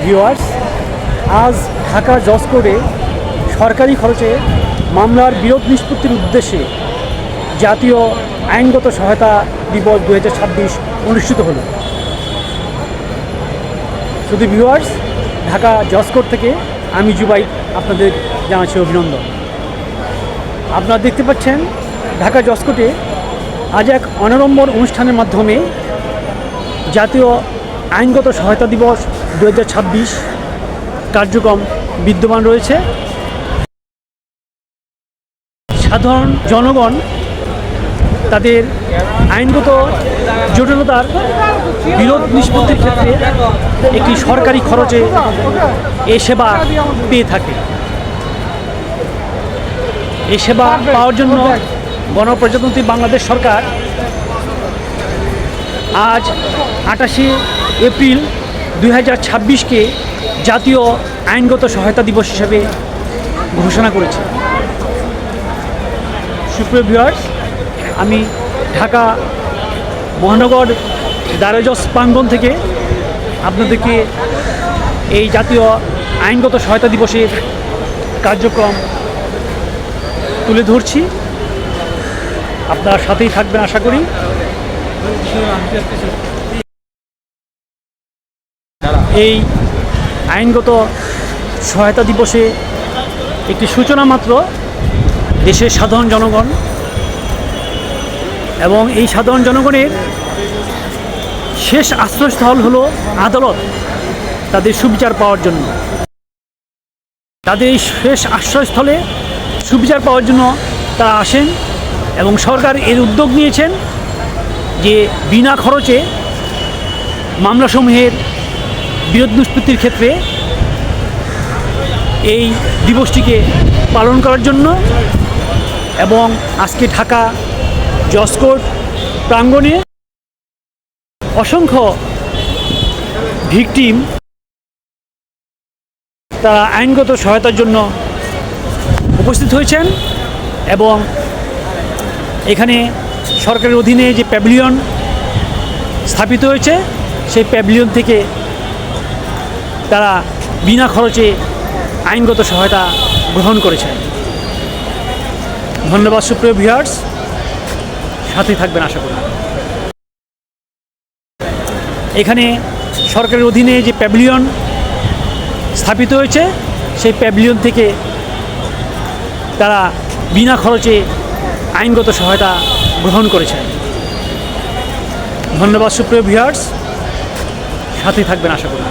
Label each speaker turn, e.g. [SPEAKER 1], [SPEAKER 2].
[SPEAKER 1] Viewers, আজ ঢাকা জজ কোর্টে সরকারি খরচে মামলার বিরোধ নিষ্পত্তির উদ্দেশ্যে জাতীয় আইনগত সহায়তা দিবস 2026 অনুষ্ঠিত হলো। শুধু ভিউয়ার্স, ঢাকা জজ কোর্ট থেকে আমি জুবাই আপনাদের জানাচ্ছি অভিনন্দন। আপনারা দেখতে পাচ্ছেন ঢাকা জজ কোর্টে আজ এক অনাড়ম্বর অনুষ্ঠানের মাধ্যমে জাতীয় আইনগত সহায়তা দিবস 2026 কার্যক্রম বিদ্যমান রয়েছে। সাধারণ জনগণ তাদের আইনগত জটিলতার বিরোধ নিষ্পত্তির ক্ষেত্রে একটি সরকারি খরচে এ সেবা পেয়ে থাকে। এই সেবা পাওয়ার জন্য গণপ্রজাতন্ত্রী বাংলাদেশ সরকার আজ 28 এপ্রিল 2026কে জাতীয় আইনগত সহায়তা দিবস হিসেবে ঘোষণা করেছে। সুপ্রিয় ভিউয়ার্স, আমি ঢাকা মহানগর দায়রা জজ প্রাঙ্গণ থেকে আপনাদেরকে এই জাতীয় আইনগত সহায়তা দিবসের কার্যক্রম তুলে ধরছি। আপনারা সাথেই থাকবেন আশা করি। এই আইনগত সহায়তা দিবসে একটি সূচনা মাত্র দেশের সাধারণ জনগণ এবং এই সাধারণ জনগণের শেষ আশ্রয়স্থল হলো আদালত। তাদের সুবিচার পাওয়ার জন্য, তাদের এই শেষ আশ্রয়স্থলে সুবিচার পাওয়ার জন্য তারা আসেন এবং সরকার এর উদ্যোগ নিয়েছেন যে বিনা খরচে মামলাসমূহের বিরোধ নিষ্পত্তির ক্ষেত্রে এই দিবসটিকে পালন করার জন্য। এবং আজকে ঢাকা জজ কোর্ট প্রাঙ্গণে অসংখ্য ভিকটিম তারা আইনগত সহায়তার জন্য উপস্থিত হয়েছেন এবং এখানে সরকারের অধীনে যে প্যাভিলিয়ন স্থাপিত হয়েছে সেই প্যাভিলিয়ন থেকে তারা বিনা খরচে আইনগত সহায়তা গ্রহণ করেছেন। ধন্যবাদ সুপ্রিয় ভিউয়ার্স, সাথে থাকবেন আশা করি। এখানে সরকারের অধীনে যে প্যাভিলিয়ন স্থাপিত হয়েছে সেই প্যাভিলিয়ন থেকে তারা বিনা খরচে আইনগত সহায়তা গ্রহণ করেছেন। ধন্যবাদ সুপ্রিয় ভিউয়ার্স, সাথে থাকবেন আশা করি।